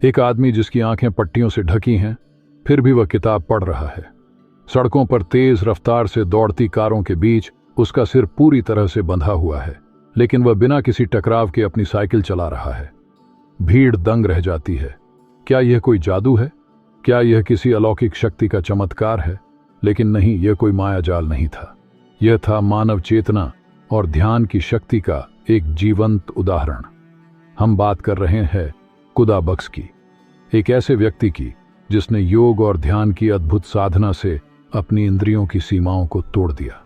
एक आदमी जिसकी आंखें पट्टियों से ढकी हैं, फिर भी वह किताब पढ़ रहा है। सड़कों पर तेज रफ्तार से दौड़ती कारों के बीच उसका सिर पूरी तरह से बंधा हुआ है, लेकिन वह बिना किसी टकराव के अपनी साइकिल चला रहा है। भीड़ दंग रह जाती है। क्या यह कोई जादू है? क्या यह किसी अलौकिक शक्ति का चमत्कार है? लेकिन नहीं, यह कोई मायाजाल नहीं था। यह था मानव चेतना और ध्यान की शक्ति का एक जीवंत उदाहरण। हम बात कर रहे हैं खुदा बख्श की, एक ऐसे व्यक्ति की जिसने योग और ध्यान की अद्भुत साधना से अपनी इंद्रियों की सीमाओं को तोड़ दिया।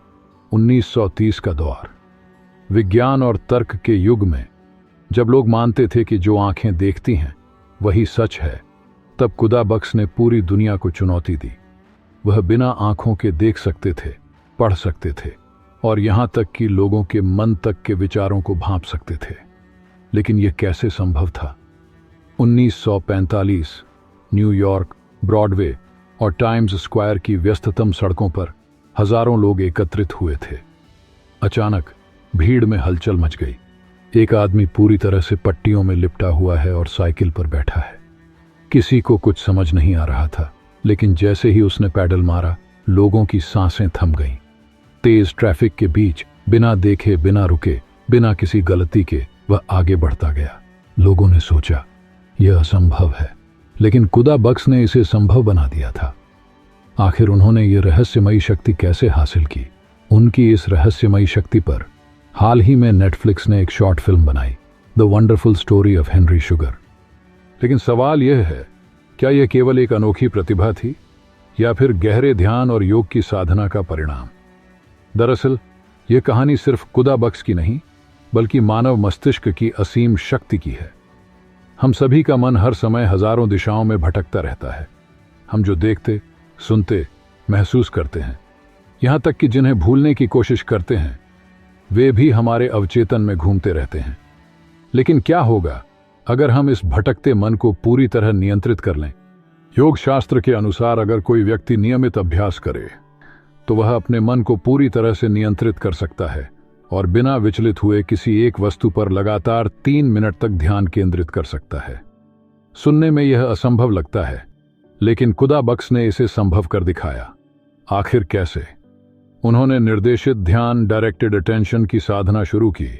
1930 का दौर, विज्ञान और तर्क के युग में, जब लोग मानते थे कि जो आंखें देखती हैं वही सच है, तब खुदा बख्श ने पूरी दुनिया को चुनौती दी। वह बिना आंखों के देख सकते थे, पढ़ सकते थे और यहां तक कि लोगों के मन तक के विचारों को भांप सकते थे। लेकिन यह कैसे संभव था? 1945 न्यूयॉर्क, ब्रॉडवे और टाइम्स स्क्वायर की व्यस्ततम सड़कों पर हजारों लोग एकत्रित हुए थे। अचानक भीड़ में हलचल मच गई। एक आदमी पूरी तरह से पट्टियों में लिपटा हुआ है और साइकिल पर बैठा है। किसी को कुछ समझ नहीं आ रहा था, लेकिन जैसे ही उसने पैडल मारा, लोगों की सांसें थम गईं। तेज ट्रैफिक के बीच बिना देखे, बिना रुके, बिना किसी गलती के वह आगे बढ़ता गया। लोगों ने सोचा यह असंभव है, लेकिन खुदा बख्श ने इसे संभव बना दिया था। आखिर उन्होंने ये रहस्यमयी शक्ति कैसे हासिल की? उनकी इस रहस्यमयी शक्ति पर हाल ही में नेटफ्लिक्स ने एक शॉर्ट फिल्म बनाई, the wonderful story of Henry sugar. लेकिन सवाल यह है, क्या यह केवल एक अनोखी प्रतिभा थी या फिर गहरे ध्यान और योग की साधना का परिणाम? दरअसल यह कहानी सिर्फ खुदा बख्श की नहीं, बल्कि मानव मस्तिष्क की असीम शक्ति की है। हम सभी का मन हर समय हजारों दिशाओं में भटकता रहता है। हम जो देखते, सुनते, महसूस करते हैं, यहां तक कि जिन्हें भूलने की कोशिश करते हैं, वे भी हमारे अवचेतन में घूमते रहते हैं। लेकिन क्या होगा अगर हम इस भटकते मन को पूरी तरह नियंत्रित कर लें? योग शास्त्र के अनुसार अगर कोई व्यक्ति नियमित अभ्यास करे तो वह अपने मन को पूरी तरह से नियंत्रित कर सकता है और बिना विचलित हुए किसी एक वस्तु पर लगातार 3 मिनट तक ध्यान केंद्रित कर सकता है। सुनने में यह असंभव लगता है, लेकिन खुदा बख्श ने इसे संभव कर दिखाया। आखिर कैसे? उन्होंने निर्देशित ध्यान, डायरेक्टेड अटेंशन की साधना शुरू की।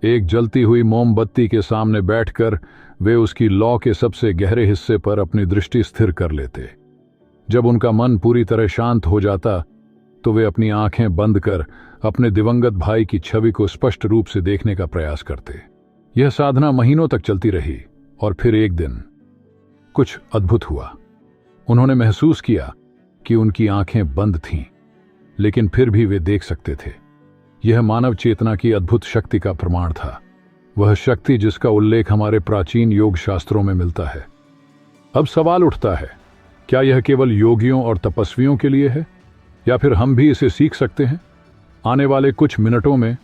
एक जलती हुई मोमबत्ती के सामने बैठकर वे उसकी लौ के सबसे गहरे हिस्से पर अपनी दृष्टि स्थिर कर लेते। जब उनका मन पूरी तरह शांत हो जाता तो वे अपनी आंखें बंद कर अपने दिवंगत भाई की छवि को स्पष्ट रूप से देखने का प्रयास करते। यह साधना महीनों तक चलती रही और फिर एक दिन कुछ अद्भुत हुआ। उन्होंने महसूस किया कि उनकी आंखें बंद थीं, लेकिन फिर भी वे देख सकते थे। यह मानव चेतना की अद्भुत शक्ति का प्रमाण था, वह शक्ति जिसका उल्लेख हमारे प्राचीन योग शास्त्रों में मिलता है। अब सवाल उठता है, क्या यह केवल योगियों और तपस्वियों के लिए है या फिर हम भी इसे सीख सकते हैं? आने वाले कुछ मिनटों में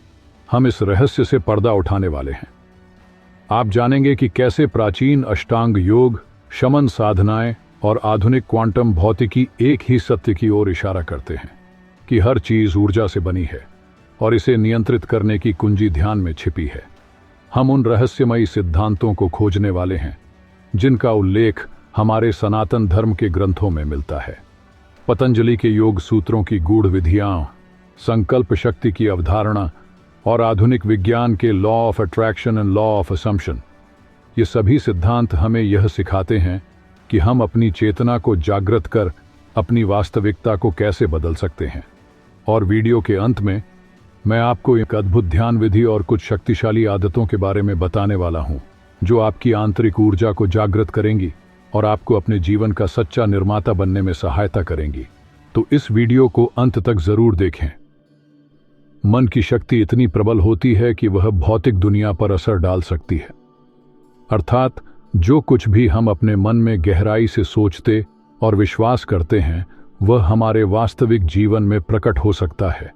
हम इस रहस्य से पर्दा उठाने वाले हैं। आप जानेंगे कि कैसे प्राचीन अष्टांग योग, शमन साधनाएं और आधुनिक क्वांटम भौतिकी एक ही सत्य की ओर इशारा करते हैं कि हर चीज ऊर्जा से बनी है और इसे नियंत्रित करने की कुंजी ध्यान में छिपी है। हम उन रहस्यमयी सिद्धांतों को खोजने वाले हैं जिनका उल्लेख हमारे सनातन धर्म के ग्रंथों में मिलता है। पतंजलि के योग सूत्रों की गूढ़ विधियां, संकल्प शक्ति की अवधारणा और आधुनिक विज्ञान के law of attraction and law of assumption, ये सभी सिद्धांत हमें यह सिखाते हैं कि हम अपनी चेतना को जागृत कर अपनी वास्तविकता को कैसे बदल सकते हैं। और वीडियो के अंत में मैं आपको एक अद्भुत ध्यान विधि और कुछ शक्तिशाली आदतों के बारे में बताने वाला हूं, जो आपकी आंतरिक ऊर्जा को जागृत करेंगी और आपको अपने जीवन का सच्चा निर्माता बनने में सहायता करेंगी। तो इस वीडियो को अंत तक जरूर देखें। मन की शक्ति इतनी प्रबल होती है कि वह भौतिक दुनिया पर असर डाल सकती है। अर्थात जो कुछ भी हम अपने मन में गहराई से सोचते और विश्वास करते हैं, वह हमारे वास्तविक जीवन में प्रकट हो सकता है।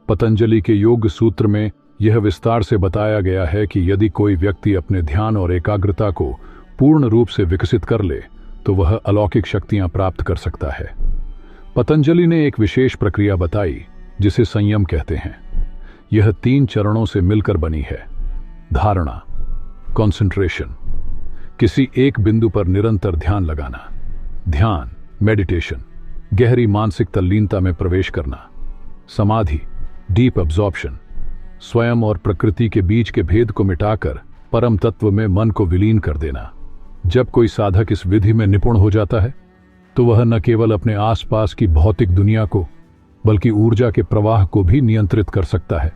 पतंजलि के योग सूत्र में यह विस्तार से बताया गया है कि यदि कोई व्यक्ति अपने ध्यान और एकाग्रता को पूर्ण रूप से विकसित कर ले तो वह अलौकिक शक्तियां प्राप्त कर सकता है। पतंजलि ने एक विशेष प्रक्रिया बताई जिसे संयम कहते हैं। यह 3 चरणों से मिलकर बनी है: धारणा, कंसंट्रेशन, किसी एक बिंदु पर निरंतर ध्यान लगाना। ध्यान, मेडिटेशन, गहरी मानसिक तल्लीनता में प्रवेश करना। समाधि, डीप अब्जॉर्प्शन, स्वयं और प्रकृति के बीच के भेद को मिटाकर परम तत्व में मन को विलीन कर देना। जब कोई साधक इस विधि में निपुण हो जाता है तो वह न केवल अपने आसपास की भौतिक दुनिया को बल्कि ऊर्जा के प्रवाह को भी नियंत्रित कर सकता है।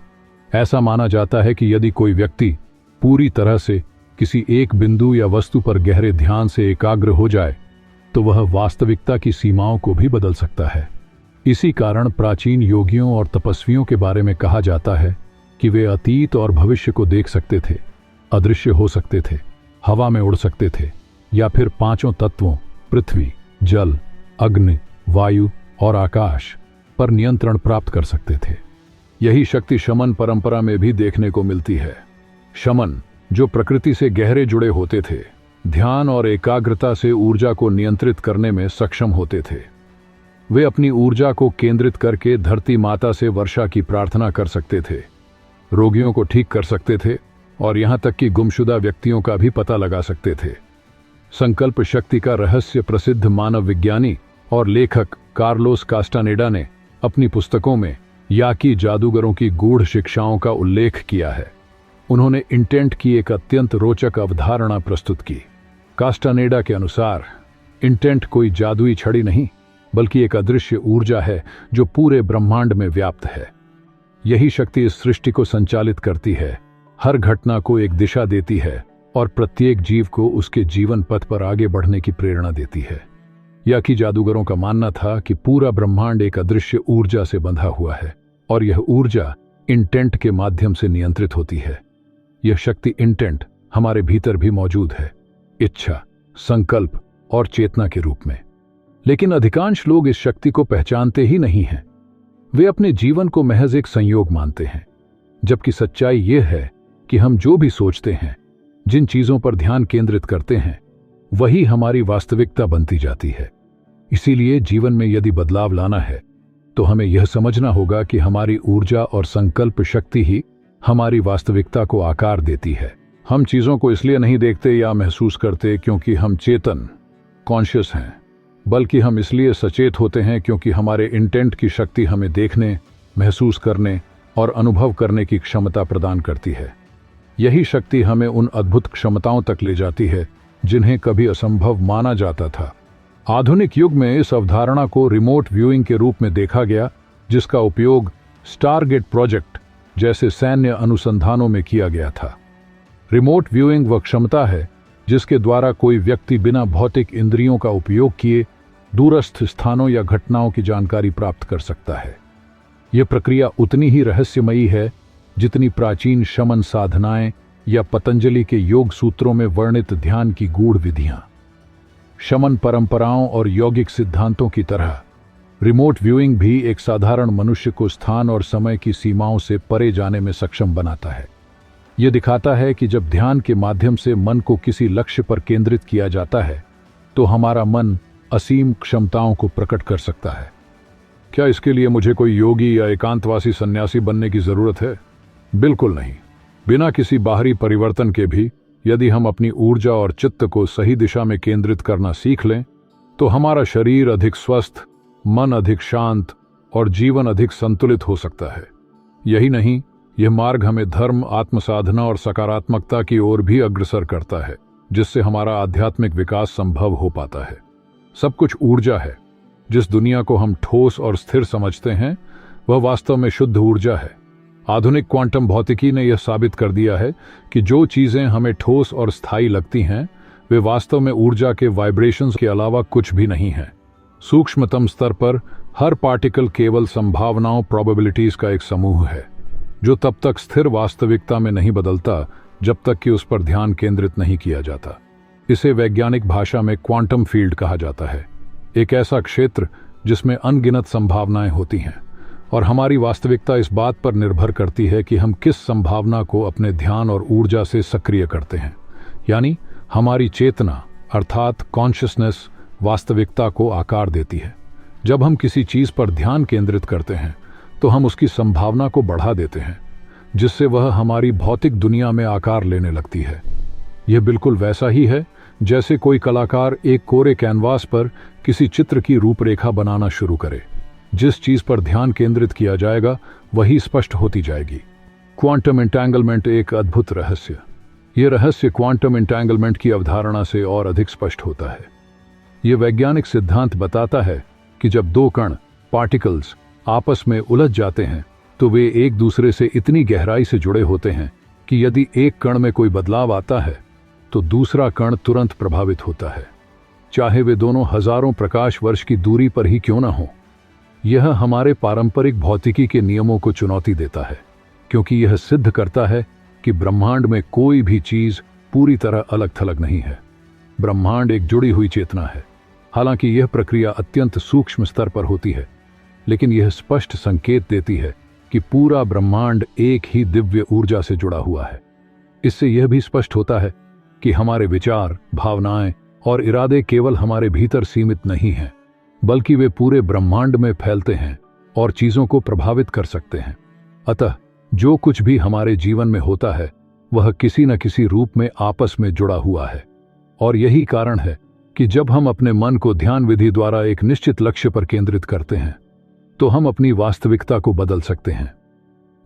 ऐसा माना जाता है कि यदि कोई व्यक्ति पूरी तरह से किसी एक बिंदु या वस्तु पर गहरे ध्यान से एकाग्र हो जाए तो वह वास्तविकता की सीमाओं को भी बदल सकता है। इसी कारण प्राचीन योगियों और तपस्वियों के बारे में कहा जाता है कि वे अतीत और भविष्य को देख सकते थे, अदृश्य हो सकते थे, हवा में उड़ सकते थे या फिर पांचों तत्वों पृथ्वी, जल, अग्नि, वायु और आकाश पर नियंत्रण प्राप्त कर सकते थे। यही शक्ति शमन परंपरा में भी देखने को मिलती है। शमन, जो प्रकृति से गहरे जुड़े होते थे, ध्यान और एकाग्रता से ऊर्जा को नियंत्रित करने में सक्षम होते थे। वे अपनी ऊर्जा को केंद्रित करके धरती माता से वर्षा की प्रार्थना कर सकते थे, रोगियों को ठीक कर सकते थे और यहां तक कि गुमशुदा व्यक्तियों का भी पता लगा सकते थे। संकल्प शक्ति का रहस्य प्रसिद्ध मानव विज्ञानी और लेखक कार्लोस कास्टानेडा ने अपनी पुस्तकों में याकी जादूगरों की गूढ़ शिक्षाओं का उल्लेख किया है। उन्होंने इंटेंट की एक अत्यंत रोचक अवधारणा प्रस्तुत की। कास्टानेडा के अनुसार इंटेंट कोई जादुई छड़ी नहीं बल्कि एक अदृश्य ऊर्जा है जो पूरे ब्रह्मांड में व्याप्त है। यही शक्ति इस सृष्टि को संचालित करती है, हर घटना को एक दिशा देती है और प्रत्येक जीव को उसके जीवन पथ पर आगे बढ़ने की प्रेरणा देती है। याकी जादूगरों का मानना था कि पूरा ब्रह्मांड एक अदृश्य ऊर्जा से बंधा हुआ है और यह ऊर्जा इंटेंट के माध्यम से नियंत्रित होती है। यह शक्ति इंटेंट हमारे भीतर भी मौजूद है, इच्छा, संकल्प और चेतना के रूप में। लेकिन अधिकांश लोग इस शक्ति को पहचानते ही नहीं हैं। वे अपने जीवन को महज एक संयोग मानते हैं, जबकि सच्चाई यह है कि हम जो भी सोचते हैं, जिन चीजों पर ध्यान केंद्रित करते हैं, वही हमारी वास्तविकता बनती जाती है। इसीलिए जीवन में यदि बदलाव लाना है तो हमें यह समझना होगा कि हमारी ऊर्जा और संकल्प शक्ति ही हमारी वास्तविकता को आकार देती है। हम चीजों को इसलिए नहीं देखते या महसूस करते क्योंकि हम चेतन, कॉन्शियस हैं, बल्कि हम इसलिए सचेत होते हैं क्योंकि हमारे इंटेंट की शक्ति हमें देखने, महसूस करने और अनुभव करने की क्षमता प्रदान करती है। यही शक्ति हमें उन अद्भुत क्षमताओं तक ले जाती है जिन्हें कभी असंभव माना जाता था। आधुनिक युग में इस अवधारणा को रिमोट व्यूइंग के रूप में देखा गया, जिसका उपयोग स्टारगेट प्रोजेक्ट जैसे सैन्य अनुसंधानों में किया गया था। रिमोट व्यूइंग वह क्षमता है जिसके द्वारा कोई व्यक्ति बिना भौतिक इंद्रियों का उपयोग किए दूरस्थ स्थानों या घटनाओं की जानकारी प्राप्त कर सकता है। यह प्रक्रिया उतनी ही रहस्यमयी है जितनी प्राचीन शमन साधनाएं या पतंजलि के योग सूत्रों में वर्णित ध्यान की गूढ़ विधियां। शमन परंपराओं और यौगिक सिद्धांतों की तरह रिमोट व्यूइंग भी एक साधारण मनुष्य को स्थान और समय की सीमाओं से परे जाने में सक्षम बनाता है। यह दिखाता है कि जब ध्यान के माध्यम से मन को किसी लक्ष्य पर केंद्रित किया जाता है तो हमारा मन असीम क्षमताओं को प्रकट कर सकता है। क्या इसके लिए मुझे कोई योगी या एकांतवासी सन्यासी बनने की जरूरत है? बिल्कुल नहीं। बिना किसी बाहरी परिवर्तन के भी यदि हम अपनी ऊर्जा और चित्त को सही दिशा में केंद्रित करना सीख लें तो हमारा शरीर अधिक स्वस्थ, मन अधिक शांत और जीवन अधिक संतुलित हो सकता है। यही नहीं, यह मार्ग हमें धर्म, आत्मसाधना और सकारात्मकता की ओर भी अग्रसर करता है, जिससे हमारा आध्यात्मिक विकास संभव हो पाता है। सब कुछ ऊर्जा है। जिस दुनिया को हम ठोस और स्थिर समझते हैं वह वास्तव में शुद्ध ऊर्जा है। आधुनिक क्वांटम भौतिकी ने यह साबित कर दिया है कि जो चीजें हमें ठोस और स्थायी लगती हैं वे वास्तव में ऊर्जा के वाइब्रेशंस के अलावा कुछ भी नहीं हैं। सूक्ष्मतम स्तर पर हर पार्टिकल केवल संभावनाओं, प्रोबेबिलिटीज का एक समूह है जो तब तक स्थिर वास्तविकता में नहीं बदलता जब तक कि उस पर ध्यान केंद्रित नहीं किया जाता। इसे वैज्ञानिक भाषा में क्वांटम फील्ड कहा जाता है, एक ऐसा क्षेत्र जिसमें अनगिनत संभावनाएं होती हैं और हमारी वास्तविकता इस बात पर निर्भर करती है कि हम किस संभावना को अपने ध्यान और ऊर्जा से सक्रिय करते हैं। यानी हमारी चेतना अर्थात कॉन्शियसनेस वास्तविकता को आकार देती है। जब हम किसी चीज पर ध्यान केंद्रित करते हैं तो हम उसकी संभावना को बढ़ा देते हैं, जिससे वह हमारी भौतिक दुनिया में आकार लेने लगती है। यह बिल्कुल वैसा ही है जैसे कोई कलाकार एक कोरे कैनवास पर किसी चित्र की रूपरेखा बनाना शुरू करे। जिस चीज पर ध्यान केंद्रित किया जाएगा वही स्पष्ट होती जाएगी। क्वांटम एंटेंगलमेंट एक अद्भुत रहस्य। यह रहस्य क्वांटम एंटेंगलमेंट की अवधारणा से और अधिक स्पष्ट होता है। यह वैज्ञानिक सिद्धांत बताता है कि जब दो कण पार्टिकल्स आपस में उलझ जाते हैं तो वे एक दूसरे से इतनी गहराई से जुड़े होते हैं कि यदि एक कण में कोई बदलाव आता है तो दूसरा कण तुरंत प्रभावित होता है, चाहे वे दोनों हजारों प्रकाश वर्ष की दूरी पर ही क्यों न हो। यह हमारे पारंपरिक भौतिकी के नियमों को चुनौती देता है, क्योंकि यह सिद्ध करता है कि ब्रह्मांड में कोई भी चीज पूरी तरह अलग थलग नहीं है। ब्रह्मांड एक जुड़ी हुई चेतना है। हालांकि यह प्रक्रिया अत्यंत सूक्ष्म स्तर पर होती है, लेकिन यह स्पष्ट संकेत देती है कि पूरा ब्रह्मांड एक ही दिव्य ऊर्जा से जुड़ा हुआ है। इससे यह भी स्पष्ट होता है कि हमारे विचार, भावनाएं और इरादे केवल हमारे भीतर सीमित नहीं हैं, बल्कि वे पूरे ब्रह्मांड में फैलते हैं और चीजों को प्रभावित कर सकते हैं। अतः जो कुछ भी हमारे जीवन में होता है वह किसी न किसी रूप में आपस में जुड़ा हुआ है। और यही कारण है कि जब हम अपने मन को ध्यान विधि द्वारा एक निश्चित लक्ष्य पर केंद्रित करते हैं तो हम अपनी वास्तविकता को बदल सकते हैं।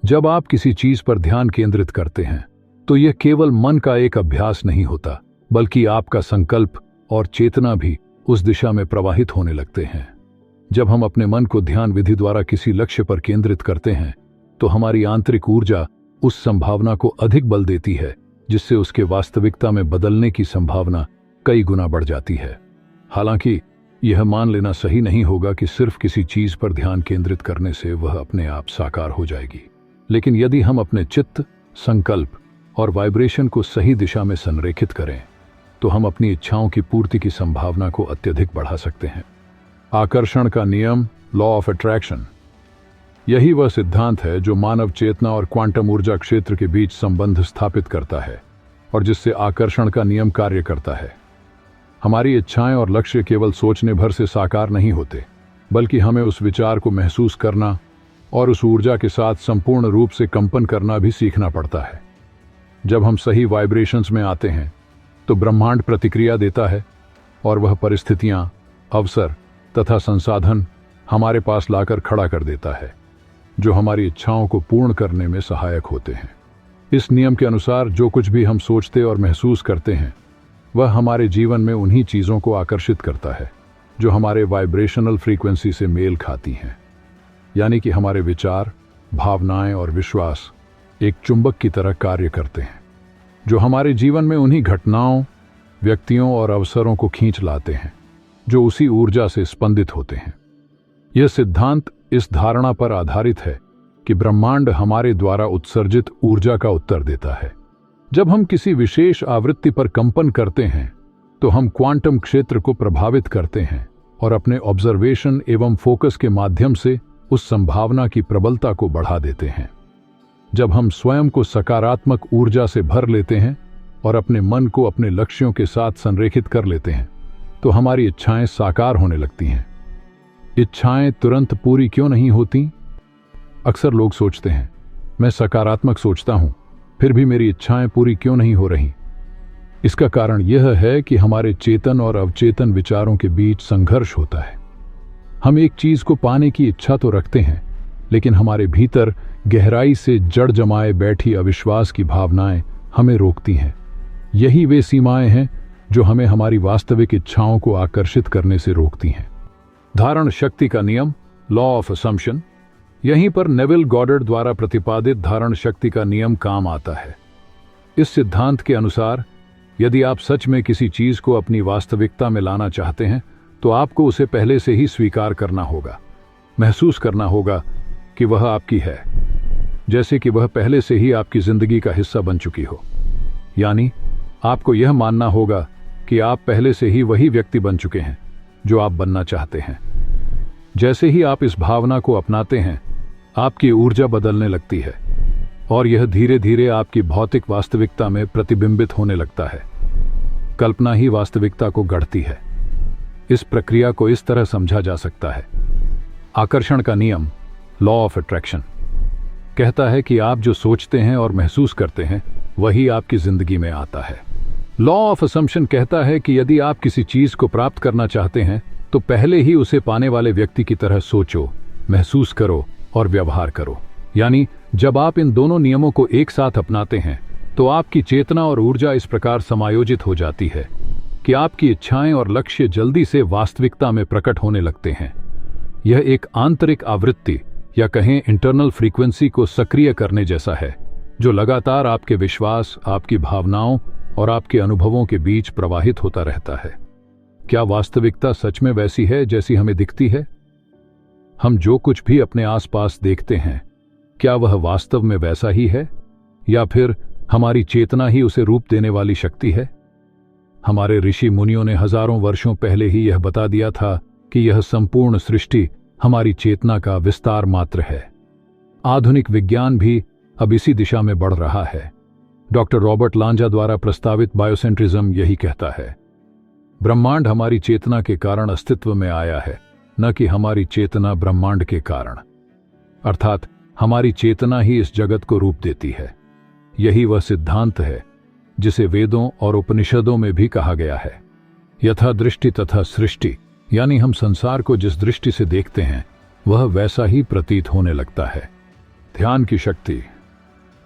जब आप किसी चीज पर ध्यान केंद्रित करते हैं तो यह केवल मन का एक अभ्यास नहीं होता, बल्कि आपका संकल्प और चेतना भी उस दिशा में प्रवाहित होने लगते हैं। जब हम अपने मन को ध्यान विधि द्वारा किसी लक्ष्य पर केंद्रित करते हैं तो हमारी आंतरिक ऊर्जा उस संभावना को अधिक बल देती है, जिससे उसके वास्तविकता में बदलने की संभावना कई गुना बढ़ जाती है। हालांकि यह मान लेना सही नहीं होगा कि सिर्फ किसी चीज पर ध्यान केंद्रित करने से वह अपने आप साकार हो जाएगी, लेकिन यदि हम अपने चित्त, संकल्प और वाइब्रेशन को सही दिशा में संरेखित करें तो हम अपनी इच्छाओं की पूर्ति की संभावना को अत्यधिक बढ़ा सकते हैं। आकर्षण का नियम, लॉ ऑफ अट्रैक्शन, यही वह सिद्धांत है जो मानव चेतना और क्वांटम ऊर्जा क्षेत्र के बीच संबंध स्थापित करता है और जिससे आकर्षण का नियम कार्य करता है। हमारी इच्छाएं और लक्ष्य केवल सोचने भर से साकार नहीं होते, बल्कि हमें उस विचार को महसूस करना और उस ऊर्जा के साथ संपूर्ण रूप से कंपन करना भी सीखना पड़ता है। जब हम सही वाइब्रेशंस में आते हैं तो ब्रह्मांड प्रतिक्रिया देता है और वह परिस्थितियां, अवसर तथा संसाधन हमारे पास लाकर खड़ा कर देता है जो हमारी इच्छाओं को पूर्ण करने में सहायक होते हैं। इस नियम के अनुसार जो कुछ भी हम सोचते और महसूस करते हैं वह हमारे जीवन में उन्हीं चीज़ों को आकर्षित करता है जो हमारे वाइब्रेशनल फ्रीक्वेंसी से मेल खाती हैं। यानी कि हमारे विचार, भावनाएं और विश्वास एक चुंबक की तरह कार्य करते हैं जो हमारे जीवन में उन्हीं घटनाओं, व्यक्तियों और अवसरों को खींच लाते हैं जो उसी ऊर्जा से स्पंदित होते हैं। यह सिद्धांत इस धारणा पर आधारित है कि ब्रह्मांड हमारे द्वारा उत्सर्जित ऊर्जा का उत्तर देता है। जब हम किसी विशेष आवृत्ति पर कंपन करते हैं तो हम क्वांटम क्षेत्र को प्रभावित करते हैं और अपने ऑब्जर्वेशन एवं फोकस के माध्यम से उस संभावना की प्रबलता को बढ़ा देते हैं। जब हम स्वयं को सकारात्मक ऊर्जा से भर लेते हैं और अपने मन को अपने लक्ष्यों के साथ संरेखित कर लेते हैं तो हमारी इच्छाएं साकार होने लगती हैं। इच्छाएं तुरंत पूरी क्यों नहीं होती? अक्सर लोग सोचते हैं, मैं सकारात्मक सोचता हूं, फिर भी मेरी इच्छाएं पूरी क्यों नहीं हो रही? इसका कारण यह है कि हमारे चेतन और अवचेतन विचारों के बीच संघर्ष होता है। हम एक चीज को पाने की इच्छा तो रखते हैं, लेकिन हमारे भीतर गहराई से जड़ जमाए बैठी अविश्वास की भावनाएं हमें रोकती हैं। यही वे सीमाएं हैं जो हमें हमारी वास्तविक इच्छाओं को आकर्षित करने से रोकती हैं। धारण शक्ति का नियम, लॉ ऑफ असम्पशन, यहीं पर नेविल गॉडर्ड द्वारा प्रतिपादित धारण शक्ति का नियम काम आता है। इस सिद्धांत के अनुसार यदि आप सच में किसी चीज को अपनी वास्तविकता में लाना चाहते हैं तो आपको उसे पहले से ही स्वीकार करना होगा, महसूस करना होगा कि वह आपकी है, जैसे कि वह पहले से ही आपकी जिंदगी का हिस्सा बन चुकी हो। यानी आपको यह मानना होगा कि आप पहले से ही वही व्यक्ति बन चुके हैं जो आप बनना चाहते हैं। जैसे ही आप इस भावना को अपनाते हैं आपकी ऊर्जा बदलने लगती है और यह धीरे धीरे आपकी भौतिक वास्तविकता में प्रतिबिंबित होने लगता है। कल्पना ही वास्तविकता को गढ़ती है। इस प्रक्रिया को इस तरह समझा जा सकता है। आकर्षण का नियम, लॉ ऑफ अट्रैक्शन, कहता है कि आप जो सोचते हैं और महसूस करते हैं वही आपकी जिंदगी में आता है। लॉ ऑफ असम्पशन कहता है कि यदि आप किसी चीज को प्राप्त करना चाहते हैं तो पहले ही उसे पाने वाले व्यक्ति की तरह सोचो, महसूस करो और व्यवहार करो। यानी जब आप इन दोनों नियमों को एक साथ अपनाते हैं तो आपकी चेतना और ऊर्जा इस प्रकार समायोजित हो जाती है कि आपकी इच्छाएं और लक्ष्य जल्दी से वास्तविकता में प्रकट होने लगते हैं। यह एक आंतरिक आवृत्ति या कहें इंटरनल फ्रीक्वेंसी को सक्रिय करने जैसा है, जो लगातार आपके विश्वास, आपकी भावनाओं और आपके अनुभवों के बीच प्रवाहित होता रहता है। क्या वास्तविकता सच में वैसी है जैसी हमें दिखती है? हम जो कुछ भी अपने आसपास देखते हैं, क्या वह वास्तव में वैसा ही है या फिर हमारी चेतना ही उसे रूप देने वाली शक्ति है? हमारे ऋषि मुनियों ने हजारों वर्षों पहले ही यह बता दिया था कि यह संपूर्ण सृष्टि हमारी चेतना का विस्तार मात्र है। आधुनिक विज्ञान भी अब इसी दिशा में बढ़ रहा है। डॉक्टर रॉबर्ट लांजा द्वारा प्रस्तावित बायोसेंट्रिज्म यही कहता है, ब्रह्मांड हमारी चेतना के कारण अस्तित्व में आया है, न कि हमारी चेतना ब्रह्मांड के कारण। अर्थात हमारी चेतना ही इस जगत को रूप देती है। यही वह सिद्धांत है जिसे वेदों और उपनिषदों में भी कहा गया है, यथा दृष्टि तथा सृष्टि। यानी हम संसार को जिस दृष्टि से देखते हैं वह वैसा ही प्रतीत होने लगता है। ध्यान की शक्ति।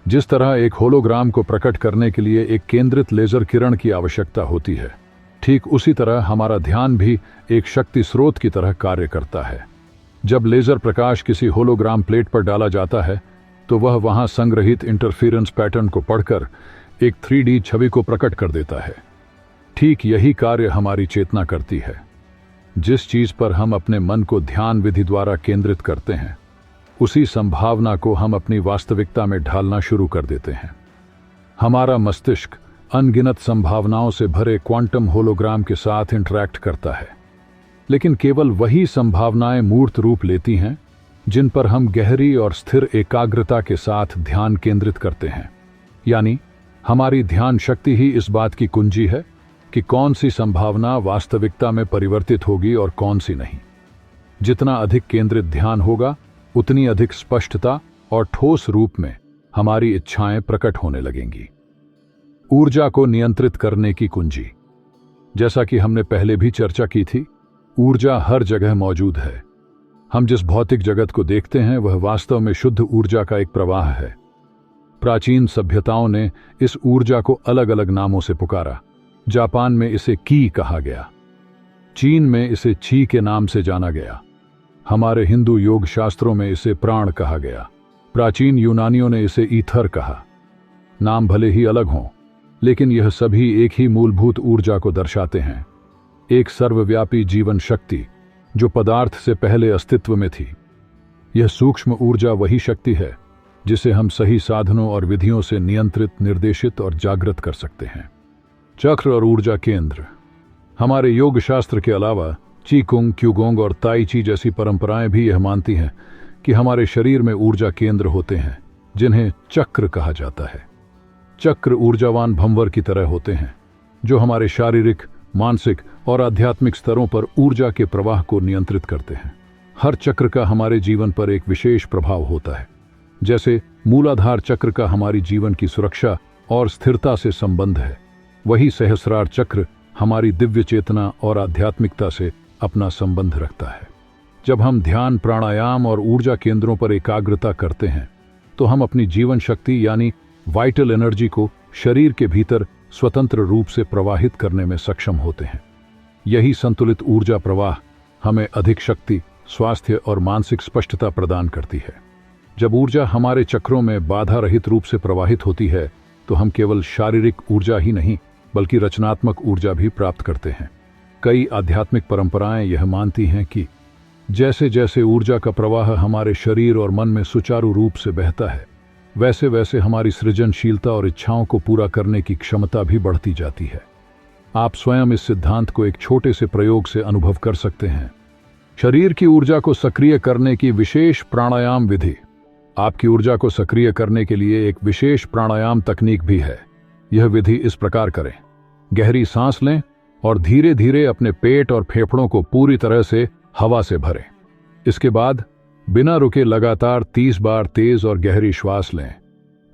जिस तरह एक होलोग्राम को प्रकट करने के लिए एक केंद्रित लेजर किरण की आवश्यकता होती है, ठीक उसी तरह हमारा ध्यान भी एक शक्ति स्रोत की तरह कार्य करता है। जब लेजर प्रकाश किसी होलोग्राम प्लेट पर डाला जाता है तो वह वहां संग्रहित इंटरफेरेंस पैटर्न को पढ़कर एक 3D छवि को प्रकट कर देता है। ठीक यही कार्य हमारी चेतना करती है। जिस चीज पर हम अपने मन को ध्यान विधि द्वारा केंद्रित करते हैं, उसी संभावना को हम अपनी वास्तविकता में ढालना शुरू कर देते हैं। हमारा मस्तिष्क अनगिनत संभावनाओं से भरे क्वांटम होलोग्राम के साथ इंटरैक्ट करता है, लेकिन केवल वही संभावनाएं मूर्त रूप लेती हैं जिन पर हम गहरी और स्थिर एकाग्रता के साथ ध्यान केंद्रित करते हैं। यानी हमारी ध्यान शक्ति ही इस बात की कुंजी है कि कौन सी संभावना वास्तविकता में परिवर्तित होगी और कौन सी नहीं। जितना अधिक केंद्रित ध्यान होगा, उतनी अधिक स्पष्टता और ठोस रूप में हमारी इच्छाएं प्रकट होने लगेंगी। ऊर्जा को नियंत्रित करने की कुंजी। जैसा कि हमने पहले भी चर्चा की थी, ऊर्जा हर जगह मौजूद है। हम जिस भौतिक जगत को देखते हैं वह वास्तव में शुद्ध ऊर्जा का एक प्रवाह है। प्राचीन सभ्यताओं ने इस ऊर्जा को अलग अलग नामों से पुकारा। जापान में इसे की कहा गया, चीन में इसे ची के नाम से जाना गया, हमारे हिंदू योग शास्त्रों में इसे प्राण कहा गया, प्राचीन यूनानियों ने इसे ईथर कहा। नाम भले ही अलग हों, लेकिन यह सभी एक ही मूलभूत ऊर्जा को दर्शाते हैं, एक सर्वव्यापी जीवन शक्ति जो पदार्थ से पहले अस्तित्व में थी। यह सूक्ष्म ऊर्जा वही शक्ति है जिसे हम सही साधनों और विधियों से नियंत्रित, निर्देशित और जागृत कर सकते हैं। चक्र और ऊर्जा केंद्र। हमारे योग शास्त्र के अलावा चीकुंग, क्यूगोंग और ताई ची जैसी परंपराएं भी यह मानती हैं कि हमारे शरीर में ऊर्जा केंद्र होते हैं जिन्हें चक्र कहा जाता है। चक्र ऊर्जावान भंवर की तरह होते हैं जो हमारे शारीरिक, मानसिक और आध्यात्मिक स्तरों पर ऊर्जा के प्रवाह को नियंत्रित करते हैं। हर चक्र का हमारे जीवन पर एक विशेष प्रभाव होता है। जैसे मूलाधार चक्र का हमारी जीवन की सुरक्षा और स्थिरता से संबंध है, वही सहस्रार चक्र हमारी दिव्य चेतना और आध्यात्मिकता से अपना संबंध रखता है। जब हम ध्यान, प्राणायाम और ऊर्जा केंद्रों पर एकाग्रता करते हैं तो हम अपनी जीवन शक्ति यानी वाइटल एनर्जी को शरीर के भीतर स्वतंत्र रूप से प्रवाहित करने में सक्षम होते हैं। यही संतुलित ऊर्जा प्रवाह हमें अधिक शक्ति, स्वास्थ्य और मानसिक स्पष्टता प्रदान करती है। जब ऊर्जा हमारे चक्रों में बाधा रहित रूप से प्रवाहित होती है तो हम केवल शारीरिक ऊर्जा ही नहीं बल्कि रचनात्मक ऊर्जा भी प्राप्त करते हैं। कई आध्यात्मिक परंपराएं यह मानती हैं कि जैसे जैसे ऊर्जा का प्रवाह हमारे शरीर और मन में सुचारू रूप से बहता है, वैसे वैसे हमारी सृजनशीलता और इच्छाओं को पूरा करने की क्षमता भी बढ़ती जाती है। आप स्वयं इस सिद्धांत को एक छोटे से प्रयोग से अनुभव कर सकते हैं। शरीर की ऊर्जा को सक्रिय करने की विशेष प्राणायाम विधि। आपकी ऊर्जा को सक्रिय करने के लिए एक विशेष प्राणायाम तकनीक भी है। यह विधि इस प्रकार करें: गहरी सांस लें और धीरे धीरे अपने पेट और फेफड़ों को पूरी तरह से हवा से भरें। इसके बाद बिना रुके लगातार 30 बार तेज और गहरी श्वास लें।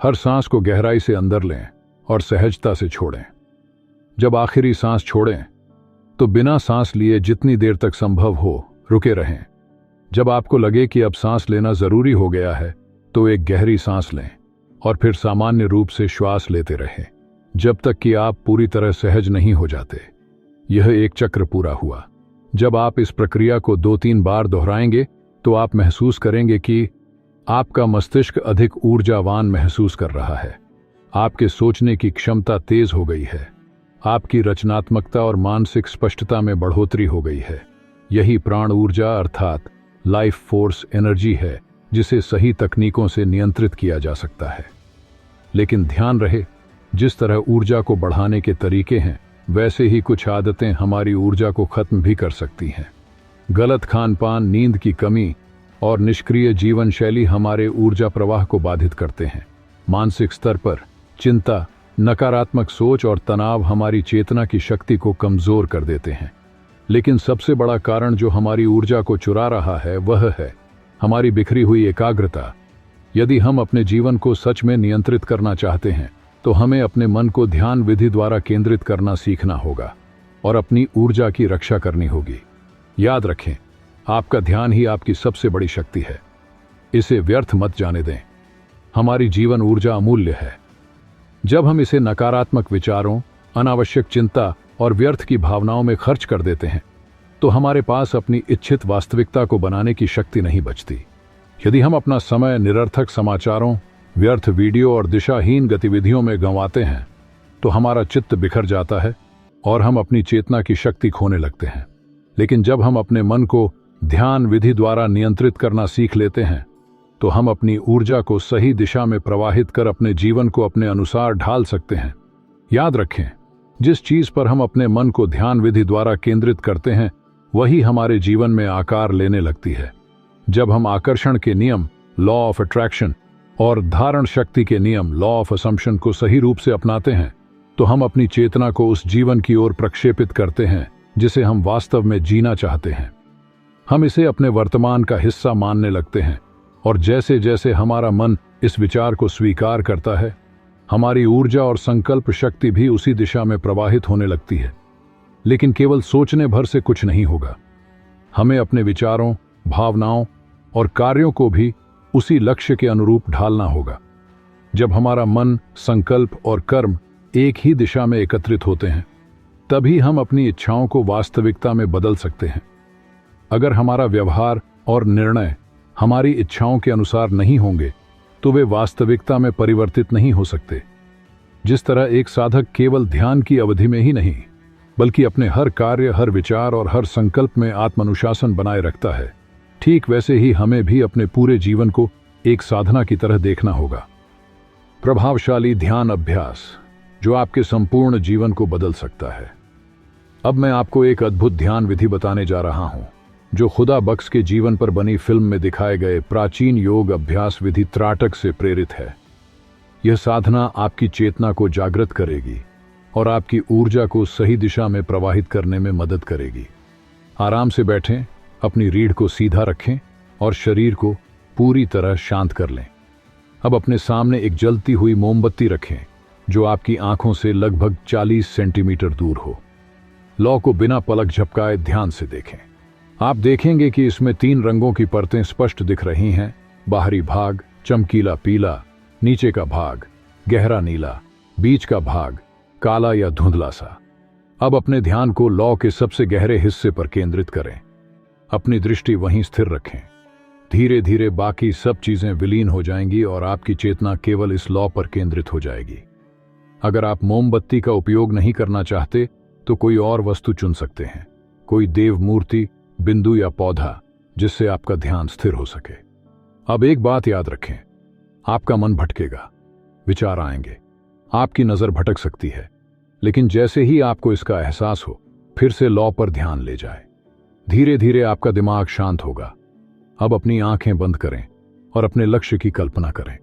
हर सांस को गहराई से अंदर लें और सहजता से छोड़ें। जब आखिरी सांस छोड़ें तो बिना सांस लिए जितनी देर तक संभव हो रुके रहें। जब आपको लगे कि अब सांस लेना जरूरी हो गया है तो एक गहरी सांस लें और फिर सामान्य रूप से श्वास लेते रहें जब तक कि आप पूरी तरह सहज नहीं हो जाते। यह एक चक्र पूरा हुआ। जब आप इस प्रक्रिया को 2-3 बार दोहराएंगे तो आप महसूस करेंगे कि आपका मस्तिष्क अधिक ऊर्जावान महसूस कर रहा है, आपके सोचने की क्षमता तेज हो गई है, आपकी रचनात्मकता और मानसिक स्पष्टता में बढ़ोतरी हो गई है। यही प्राण ऊर्जा अर्थात लाइफ फोर्स एनर्जी है जिसे सही तकनीकों से नियंत्रित किया जा सकता है। लेकिन ध्यान रहे, जिस तरह ऊर्जा को बढ़ाने के तरीके हैं वैसे ही कुछ आदतें हमारी ऊर्जा को खत्म भी कर सकती हैं। गलत खान-पान, नींद की कमी और निष्क्रिय जीवन शैली हमारे ऊर्जा प्रवाह को बाधित करते हैं। मानसिक स्तर पर चिंता, नकारात्मक सोच और तनाव हमारी चेतना की शक्ति को कमजोर कर देते हैं। लेकिन सबसे बड़ा कारण जो हमारी ऊर्जा को चुरा रहा है वह है हमारी बिखरी हुई एकाग्रता। यदि हम अपने जीवन को सच में नियंत्रित करना चाहते हैं तो हमें अपने मन को ध्यान विधि द्वारा केंद्रित करना सीखना होगा और अपनी ऊर्जा की रक्षा करनी होगी। याद रखें, आपका ध्यान ही आपकी सबसे बड़ी शक्ति है। इसे व्यर्थ मत जाने दें। हमारी जीवन ऊर्जा अमूल्य है। जब हम इसे नकारात्मक विचारों, अनावश्यक चिंता और व्यर्थ की भावनाओं में खर्च कर देते हैं तो हमारे पास अपनी इच्छित वास्तविकता को बनाने की शक्ति नहीं बचती। यदि हम अपना समय निरर्थक समाचारों, व्यर्थ वीडियो और दिशाहीन गतिविधियों में गंवाते हैं तो हमारा चित्त बिखर जाता है और हम अपनी चेतना की शक्ति खोने लगते हैं। लेकिन जब हम अपने मन को ध्यान विधि द्वारा नियंत्रित करना सीख लेते हैं तो हम अपनी ऊर्जा को सही दिशा में प्रवाहित कर अपने जीवन को अपने अनुसार ढाल सकते हैं। याद रखें, जिस चीज पर हम अपने मन को ध्यान विधि द्वारा केंद्रित करते हैं वही हमारे जीवन में आकार लेने लगती है। जब हम आकर्षण के नियम, लॉ ऑफ अट्रैक्शन, और धारण शक्ति के नियम, लॉ ऑफ असम्पशन को सही रूप से अपनाते हैं तो हम अपनी चेतना को उस जीवन की ओर प्रक्षेपित करते हैं जिसे हम वास्तव में जीना चाहते हैं। हम इसे अपने वर्तमान का हिस्सा मानने लगते हैं और जैसे जैसे हमारा मन इस विचार को स्वीकार करता है हमारी ऊर्जा और संकल्प शक्ति भी उसी दिशा में प्रवाहित होने लगती है। लेकिन केवल सोचने भर से कुछ नहीं होगा। हमें अपने विचारों, भावनाओं और कार्यों को भी उसी लक्ष्य के अनुरूप ढालना होगा। जब हमारा मन, संकल्प और कर्म एक ही दिशा में एकत्रित होते हैं तभी हम अपनी इच्छाओं को वास्तविकता में बदल सकते हैं। अगर हमारा व्यवहार और निर्णय हमारी इच्छाओं के अनुसार नहीं होंगे तो वे वास्तविकता में परिवर्तित नहीं हो सकते। जिस तरह एक साधक केवल ध्यान की अवधि में ही नहीं बल्कि अपने हर कार्य, हर विचार और हर संकल्प में आत्मानुशासन बनाए रखता है, ठीक वैसे ही हमें भी अपने पूरे जीवन को एक साधना की तरह देखना होगा। प्रभावशाली ध्यान अभ्यास जो आपके संपूर्ण जीवन को बदल सकता है। अब मैं आपको एक अद्भुत ध्यान विधि बताने जा रहा हूं जो खुदा बख्श के जीवन पर बनी फिल्म में दिखाए गए प्राचीन योग अभ्यास विधि त्राटक से प्रेरित है। यह साधना आपकी चेतना को जागृत करेगी और आपकी ऊर्जा को सही दिशा में प्रवाहित करने में मदद करेगी। आराम से बैठें, अपनी रीढ़ को सीधा रखें और शरीर को पूरी तरह शांत कर लें। अब अपने सामने एक जलती हुई मोमबत्ती रखें जो आपकी आंखों से लगभग 40 सेंटीमीटर दूर हो। लौ को बिना पलक झपकाए ध्यान से देखें। आप देखेंगे कि इसमें 3 रंगों की परतें स्पष्ट दिख रही हैं। बाहरी भाग चमकीला पीला, नीचे का भाग गहरा नीला, बीच का भाग काला या धुंधला सा। अब अपने ध्यान को लौ के सबसे गहरे हिस्से पर केंद्रित करें। अपनी दृष्टि वहीं स्थिर रखें। धीरे धीरे बाकी सब चीजें विलीन हो जाएंगी और आपकी चेतना केवल इस लौ पर केंद्रित हो जाएगी। अगर आप मोमबत्ती का उपयोग नहीं करना चाहते तो कोई और वस्तु चुन सकते हैं, कोई देव मूर्ति, बिंदु या पौधा जिससे आपका ध्यान स्थिर हो सके। अब एक बात याद रखें, आपका मन भटकेगा, विचार आएंगे, आपकी नजर भटक सकती है, लेकिन जैसे ही आपको इसका एहसास हो फिर से लौ पर ध्यान ले जाए। धीरे धीरे आपका दिमाग शांत होगा। अब अपनी आंखें बंद करें और अपने लक्ष्य की कल्पना करें।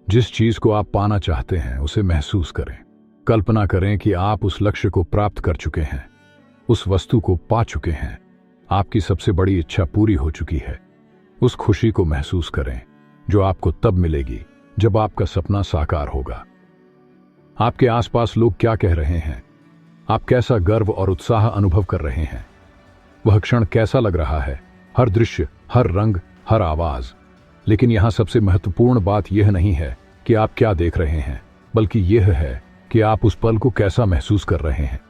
जिस चीज को आप पाना चाहते हैं उसे महसूस करें। कल्पना करें कि आप उस लक्ष्य को प्राप्त कर चुके हैं, उस वस्तु को पा चुके हैं, आपकी सबसे बड़ी इच्छा पूरी हो चुकी है। उस खुशी को महसूस करें जो आपको तब मिलेगी जब आपका सपना साकार होगा। आपके आसपास लोग क्या कह रहे हैं, आप कैसा गर्व और उत्साह अनुभव कर रहे हैं? वह क्षण कैसा लग रहा है? हर दृश्य, हर रंग, हर आवाज। लेकिन यहां सबसे महत्वपूर्ण बात यह नहीं है कि आप क्या देख रहे हैं, बल्कि यह है कि आप उस पल को कैसा महसूस कर रहे हैं।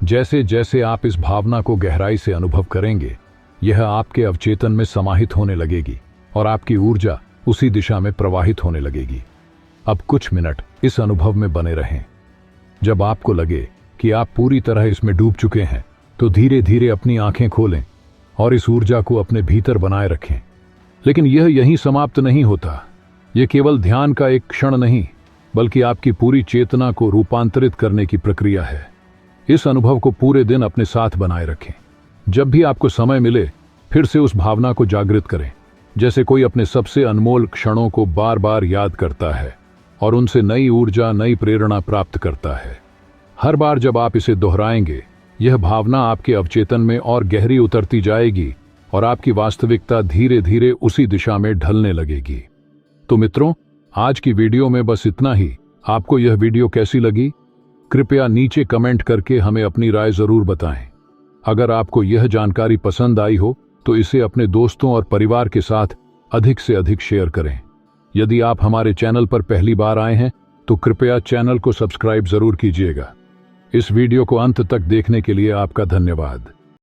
जैसे जैसे आप इस भावना को गहराई से अनुभव करेंगे, यह आपके अवचेतन में समाहित होने लगेगी और आपकी ऊर्जा उसी दिशा में प्रवाहित होने लगेगी। अब कुछ मिनट इस अनुभव में बने रहें। जब आपको लगे कि आप पूरी तरह इसमें डूब चुके हैं, तो धीरे धीरे अपनी आंखें खोलें और इस ऊर्जा को अपने भीतर बनाए रखें। लेकिन यह यहीं समाप्त नहीं होता। यह केवल ध्यान का एक क्षण नहीं, बल्कि आपकी पूरी चेतना को रूपांतरित करने की प्रक्रिया है। इस अनुभव को पूरे दिन अपने साथ बनाए रखें। जब भी आपको समय मिले, फिर से उस भावना को जागृत करें, जैसे कोई अपने सबसे अनमोल क्षणों को बार बार याद करता है और उनसे नई ऊर्जा, नई प्रेरणा प्राप्त करता है। हर बार जब आप इसे दोहराएंगे, यह भावना आपके अवचेतन में और गहरी उतरती जाएगी और आपकी वास्तविकता धीरे धीरे उसी दिशा में ढलने लगेगी। तो मित्रों, आज की वीडियो में बस इतना ही। आपको यह वीडियो कैसी लगी? कृपया नीचे कमेंट करके हमें अपनी राय जरूर बताएं। अगर आपको यह जानकारी पसंद आई हो तो इसे अपने दोस्तों और परिवार के साथ अधिक से अधिक शेयर करें। यदि आप हमारे चैनल पर पहली बार आए हैं तो कृपया चैनल को सब्सक्राइब जरूर कीजिएगा। इस वीडियो को अंत तक देखने के लिए आपका धन्यवाद।